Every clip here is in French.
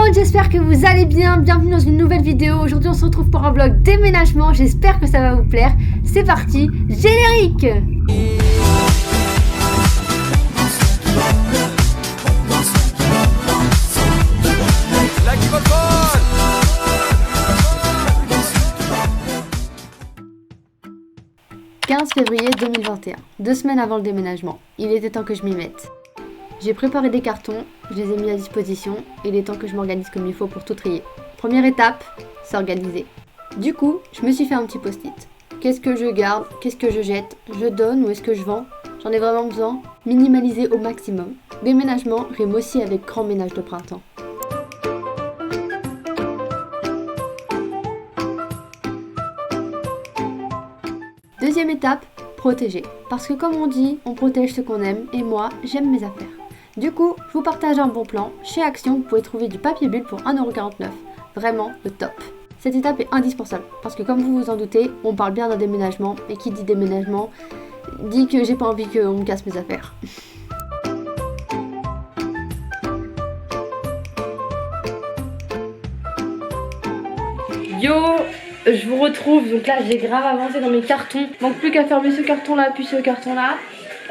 monde, j'espère que vous allez bien, bienvenue dans une nouvelle vidéo. Aujourd'hui on se retrouve pour un vlog déménagement, j'espère que ça va vous plaire. C'est parti, générique. « 15 février 2021, 2 semaines avant le déménagement. Il était temps que je m'y mette. J'ai préparé des cartons, je les ai mis à disposition, et il est temps que je m'organise comme il faut pour tout trier. Première étape, s'organiser. Du coup, je me suis fait un petit post-it. Qu'est-ce que je garde? Qu'est-ce que je jette? Je donne ou est-ce que je vends? J'en ai vraiment besoin. Minimaliser au maximum. Déménagement rime aussi avec grand ménage de printemps. Deuxième étape, protéger. Parce que comme on dit, on protège ce qu'on aime, et moi, j'aime mes affaires. Du coup, je vous partage un bon plan. Chez Action, vous pouvez trouver du papier bulle pour 1,49€. Vraiment le top. Cette étape est indispensable, parce que comme vous vous en doutez, on parle bien d'un déménagement, et qui dit déménagement, dit que j'ai pas envie qu'on me casse mes affaires. Yo, je vous retrouve, donc là j'ai grave avancé dans mes cartons. Il manque plus qu'à fermer ce carton là puis ce carton là.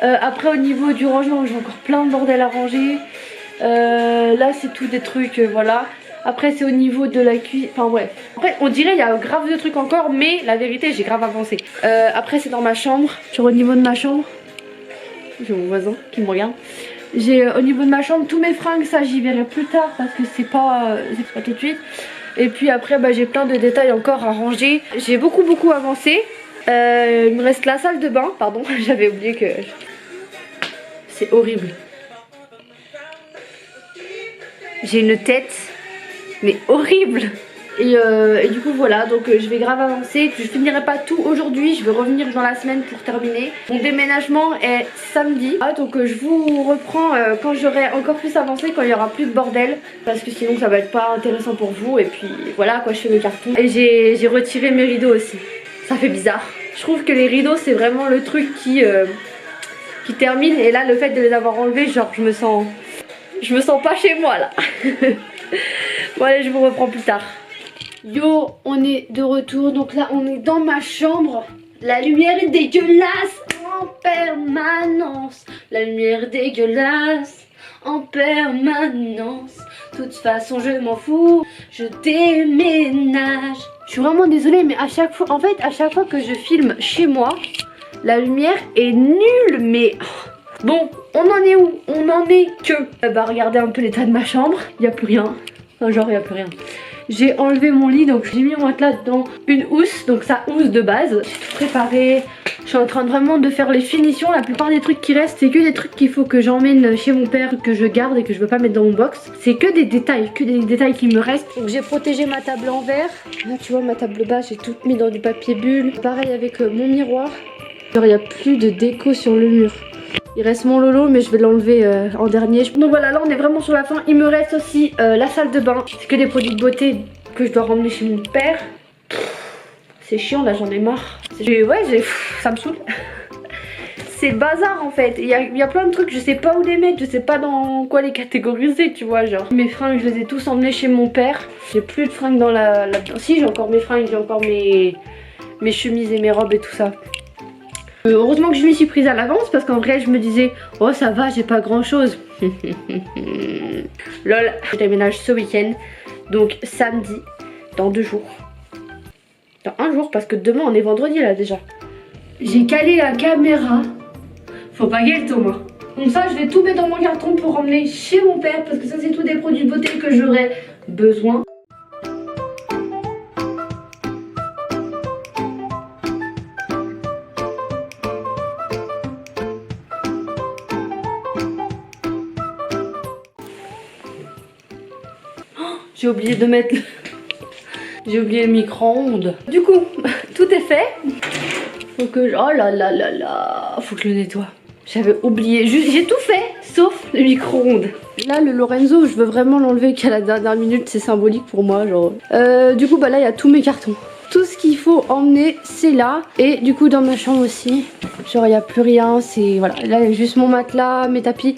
Après au niveau du rangement, j'ai encore plein de bordel à ranger. Là c'est tout des trucs, voilà. Après c'est au niveau de la cuisine, enfin bref. Après on dirait il y a grave de trucs encore, mais la vérité j'ai grave avancé. Après c'est dans ma chambre, sur au niveau de ma chambre. J'ai mon voisin qui me regarde. J'ai au niveau de ma chambre tous mes fringues, ça j'y verrai plus tard parce que c'est pas tout de suite. Et puis après bah, j'ai plein de détails encore à ranger. J'ai beaucoup avancé. Il me reste la salle de bain, pardon, j'avais oublié que... C'est horrible. J'ai une tête, mais horrible. Et du coup voilà, donc je vais grave avancer. Je finirai pas tout aujourd'hui, je vais revenir dans la semaine pour terminer. Mon déménagement est samedi, donc je vous reprends quand j'aurai encore plus avancé, quand il y aura plus de bordel, parce que sinon ça va être pas intéressant pour vous. Et puis voilà quoi, je fais mes cartons. Et j'ai retiré mes rideaux aussi, ça fait bizarre. Je trouve que les rideaux c'est vraiment le truc qui termine, et là le fait de les avoir enlevés, genre je me sens pas chez moi là. Bon allez, je vous reprends plus tard. Yo, on est de retour, donc là on est dans ma chambre. La lumière est dégueulasse en permanence. La lumière est dégueulasse en permanence. De toute façon je m'en fous, je déménage. Je suis vraiment désolée, mais à chaque fois, en fait à chaque fois que je filme chez moi, la lumière est nulle, mais... Bon, on en est où? On en est que... Bah regardez un peu l'état de ma chambre, il n'y a plus rien. Enfin, genre il n'y a plus rien. J'ai enlevé mon lit, donc j'ai mis mon matelas dans une housse, donc ça housse de base. J'ai tout préparé, je suis en train vraiment de faire les finitions. La plupart des trucs qui restent, c'est que des trucs qu'il faut que j'emmène chez mon père, que je garde et que je veux pas mettre dans mon box. C'est que des détails qui me restent. Donc j'ai protégé ma table en verre. Là tu vois ma table basse, j'ai tout mis dans du papier bulle. Pareil avec mon miroir. Alors il n'y a plus de déco sur le mur. Il reste mon Lolo, mais je vais l'enlever en dernier. Donc voilà, là on est vraiment sur la fin. Il me reste aussi la salle de bain. C'est que des produits de beauté que je dois ramener chez mon père. C'est chiant, là j'en ai marre. Ça me saoule. C'est le bazar en fait. Il y a plein de trucs, je sais pas où les mettre. Je sais pas dans quoi les catégoriser, tu vois, genre. Mes fringues, je les ai tous emmenés chez mon père. J'ai plus de fringues dans la... Si, j'ai encore mes fringues, j'ai encore mes chemises et mes robes et tout ça. Heureusement que je m'y suis prise à l'avance, parce qu'en vrai je me disais oh ça va, j'ai pas grand chose. Lol. Je déménage ce week-end, donc samedi, dans 2 jours. Dans 1 jour, parce que demain on est vendredi là déjà. J'ai calé la caméra. Faut pas gagner Thomas. Donc ça je vais tout mettre dans mon carton pour emmener chez mon père, parce que ça c'est tous des produits de beauté que j'aurai besoin. J'ai oublié de mettre j'ai oublié le micro-ondes. Du coup, tout est fait. Faut que oh là là là là, faut que je le nettoie. J'avais oublié, j'ai tout fait sauf le micro-ondes. Là le Lorenzo, je veux vraiment l'enlever qu'à la dernière minute, c'est symbolique pour moi genre. Du coup bah là il y a tous mes cartons. Tout ce qu'il faut emmener c'est là. Et du coup dans ma chambre aussi, genre il n'y a plus rien, c'est voilà, là il y a juste mon matelas, mes tapis.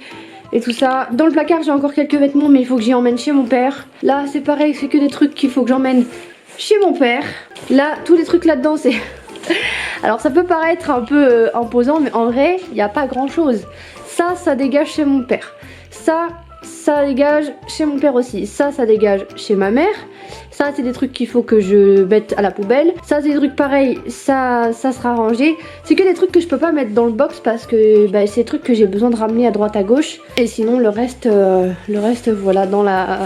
et tout ça. Dans le placard j'ai encore quelques vêtements mais il faut que j'y emmène chez mon père. Là c'est pareil, c'est que des trucs qu'il faut que j'emmène chez mon père. Là tous les trucs là-dedans c'est... Alors ça peut paraître un peu imposant mais en vrai il n'y a pas grand chose. Ça dégage chez mon père. Ça dégage chez mon père aussi. Ça dégage chez ma mère. Ça c'est des trucs qu'il faut que je mette à la poubelle. Ça c'est des trucs pareils, ça sera rangé. C'est que des trucs que je peux pas mettre dans le box parce que bah, c'est des trucs que j'ai besoin de ramener à droite à gauche. Et sinon le reste voilà dans la...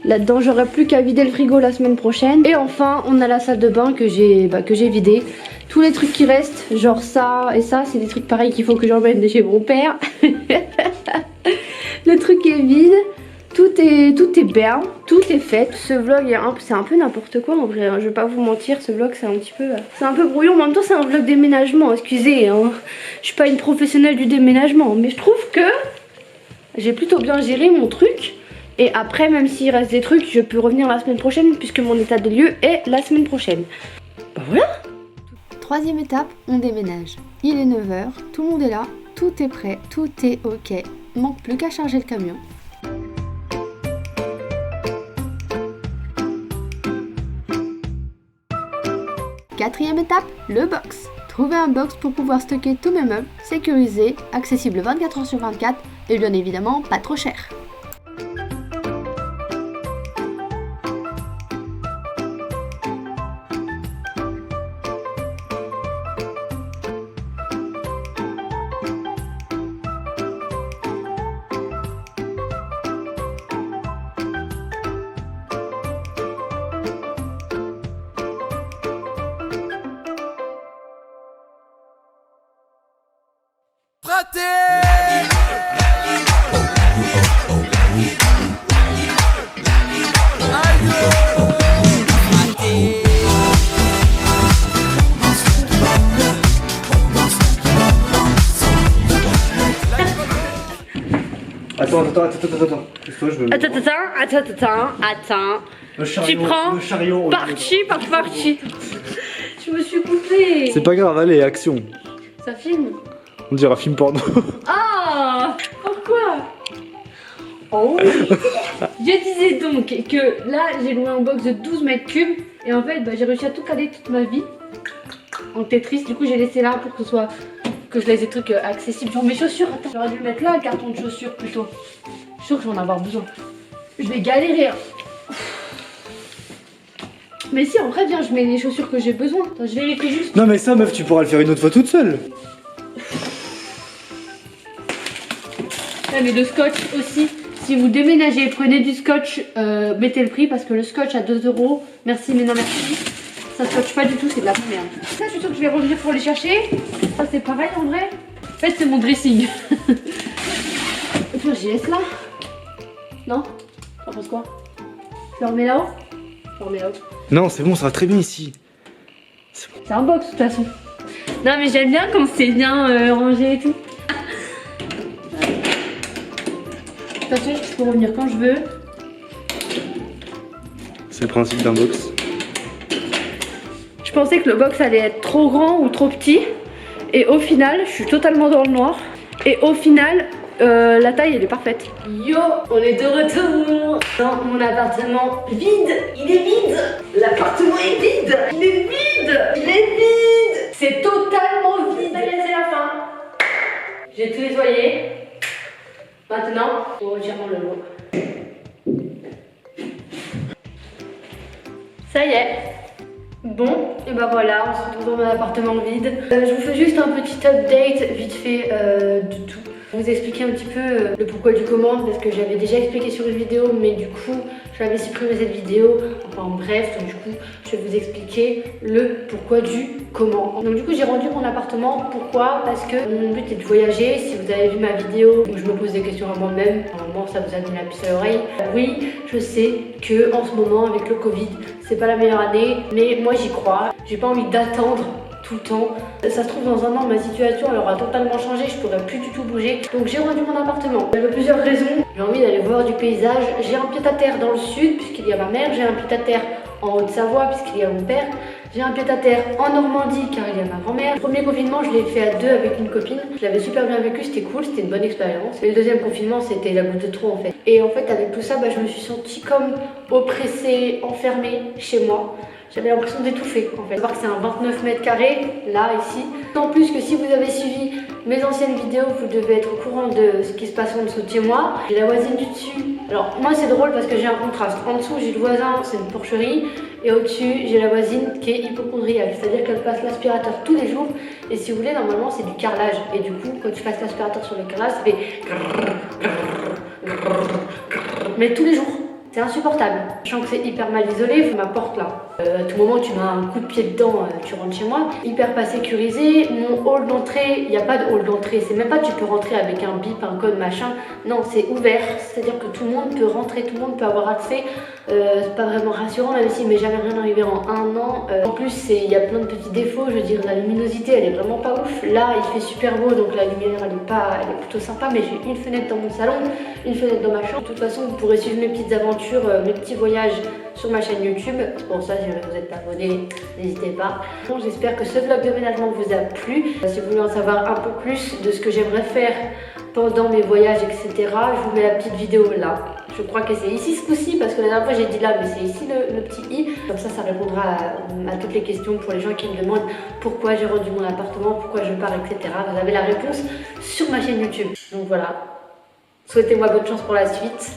Là-dedans j'aurai plus qu'à vider le frigo la semaine prochaine. Et enfin on a la salle de bain que j'ai vidée. Tous les trucs qui restent, genre ça et ça, c'est des trucs pareils qu'il faut que j'emmène de chez mon père. Le truc est vide. Tout est bien, tout est fait. Ce vlog c'est un peu n'importe quoi en vrai, hein. Je vais pas vous mentir, ce vlog c'est un peu brouillon. En même temps c'est un vlog déménagement, excusez, hein. Je suis pas une professionnelle du déménagement, mais je trouve que j'ai plutôt bien géré mon truc. Et après, même s'il reste des trucs, je peux revenir la semaine prochaine puisque mon état des lieux est la semaine prochaine. Bah voilà. Troisième étape, on déménage. Il est 9 h, tout le monde est là, tout est prêt, tout est ok. Manque plus qu'à charger le camion. Quatrième étape, le box. Trouver un box pour pouvoir stocker tous mes meubles, sécurisé, accessible 24 h sur 24 et bien évidemment pas trop cher. Attends. Attends. Tu prends partie. Je me suis coupée. C'est pas grave, allez, action. Ça filme. On dirait un film porno. Ah, pourquoi? Oh oui. Je disais donc que là j'ai loué un box de 12 mètres cubes et en fait bah, j'ai réussi à tout caler toute ma vie en Tetris. Du coup j'ai laissé là pour que je laisse des trucs accessibles. Genre mes chaussures, attends, j'aurais dû mettre là un carton de chaussures plutôt. Je suis sûre que je vais en avoir besoin. Je vais galérer. Mais si en vrai viens, je mets les chaussures que j'ai besoin. Attends, je vérifie juste. Non mais ça meuf, tu pourras le faire une autre fois toute seule. Ouais, mais le scotch aussi. Si vous déménagez, prenez du scotch, mettez le prix parce que le scotch à 2 €. Merci mais non merci. Ça scotche pas du tout, c'est de la merde. Ça je suis sûre que je vais revenir pour les chercher. Ça c'est pareil en vrai. En fait c'est mon dressing. Et toi j'y laisse là. Non? T'en penses quoi? Je le remets là-haut? Je le remets là-haut. Non c'est bon, ça va très bien ici. C'est bon. C'est un box de toute façon. Non mais j'aime bien quand c'est bien rangé et tout. De toute façon, je peux revenir quand je veux. C'est le principe d'un box. Je pensais que le box allait être trop grand ou trop petit. Et au final, je suis totalement dans le noir. Et au final, la taille, elle est parfaite. Yo, on est de retour dans mon appartement vide. Il est vide. L'appartement est vide. Il est vide. Il est vide. C'est totalement vide. Ça y est, c'est la fin. J'ai tout nettoyé. Maintenant, on retire le lot. Ça y est. Bon, et bah voilà, on se retrouve dans mon appartement vide. Je vous fais juste un petit update vite fait de tout. Vous expliquer un petit peu le pourquoi du comment, parce que j'avais déjà expliqué sur une vidéo, mais du coup j'avais supprimé cette vidéo. Enfin bref, donc du coup je vais vous expliquer le pourquoi du comment. Donc du coup j'ai rendu mon appartement. Pourquoi? Parce que mon but est de voyager. Si vous avez vu ma vidéo où je me pose des questions à moi-même, normalement ça vous a mis la puce à l'oreille. Oui, je sais que en ce moment avec le Covid, c'est pas la meilleure année, mais moi j'y crois. J'ai pas envie d'attendre tout le temps. Ça se trouve dans un an ma situation elle aura totalement changé, je pourrais plus du tout bouger. Donc j'ai rendu mon appartement. Il y a plusieurs raisons. J'ai envie d'aller voir du paysage. J'ai un pied-à-terre dans le sud puisqu'il y a ma mère. J'ai un pied-à-terre en Haute-Savoie puisqu'il y a mon père. J'ai un pied-à-terre en Normandie car il y a ma grand-mère. Le premier confinement, je l'ai fait à 2 avec une copine. Je l'avais super bien vécu, c'était cool, c'était une bonne expérience. Et le deuxième confinement, c'était la goutte de trop en fait. Et en fait, avec tout ça, je me suis sentie comme oppressée, enfermée chez moi. J'avais l'impression d'étouffer en fait. Faut voir que c'est un 29 mètres carrés, là, ici. En plus que si vous avez suivi mes anciennes vidéos, vous devez être au courant de ce qui se passe en dessous de chez moi. J'ai la voisine du dessus. Alors moi c'est drôle parce que j'ai un contraste. En dessous j'ai le voisin, c'est une porcherie. Et au-dessus j'ai la voisine qui est hypocondriaque. C'est-à-dire qu'elle passe l'aspirateur tous les jours. Et si vous voulez, normalement c'est du carrelage. Et du coup, quand tu passes l'aspirateur sur le carrelage, ça fait... Mais tous les jours. C'est insupportable. Je sens que c'est hyper mal isolé, ma porte là. À tout moment tu mets un coup de pied dedans, tu rentres chez moi. Hyper pas sécurisé. Mon hall d'entrée, il n'y a pas de hall d'entrée. C'est même pas tu peux rentrer avec un bip, un code, machin. Non, c'est ouvert. C'est-à-dire que tout le monde peut rentrer, tout le monde peut avoir accès. C'est pas vraiment rassurant, même s'il m'est jamais rien arrivé en 1 an. En plus, il y a plein de petits défauts. Je veux dire, la luminosité, elle est vraiment pas ouf. Là, il fait super beau, donc la lumière, elle est plutôt sympa. Mais j'ai une fenêtre dans mon salon, une fenêtre dans ma chambre. De toute façon, vous pourrez suivre mes petites aventures, mes petits voyages sur ma chaîne YouTube. Pour ça, si vous êtes abonné, n'hésitez pas. Bon, j'espère que ce vlog de ménagement vous a plu. Si vous voulez en savoir un peu plus de ce que j'aimerais faire pendant mes voyages, etc., je vous mets la petite vidéo là. Je crois que c'est ici ce coup-ci, parce que la dernière fois j'ai dit là, mais c'est ici le petit i. Comme ça répondra à toutes les questions pour les gens qui me demandent pourquoi j'ai rendu mon appartement, pourquoi je pars, etc. Vous avez la réponse sur ma chaîne YouTube. Donc voilà. Souhaitez-moi bonne chance pour la suite.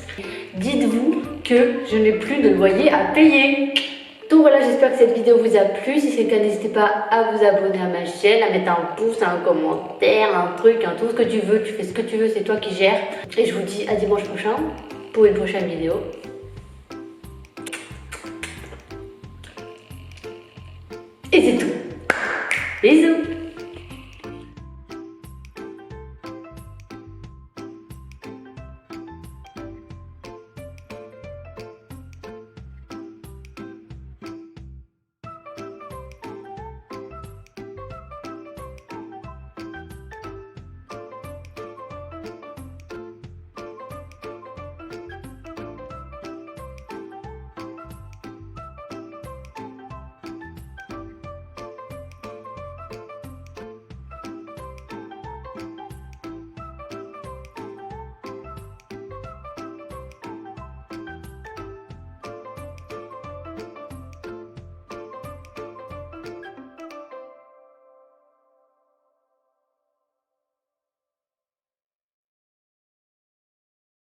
Dites-vous que je n'ai plus de loyer à payer. Donc voilà, j'espère que cette vidéo vous a plu. Si c'est le cas, n'hésitez pas à vous abonner à ma chaîne, à mettre un pouce, un commentaire, un truc, tout ce que tu veux. Tu fais ce que tu veux, c'est toi qui gères. Et je vous dis à dimanche prochain pour une prochaine vidéo. Et c'est tout. Bisous.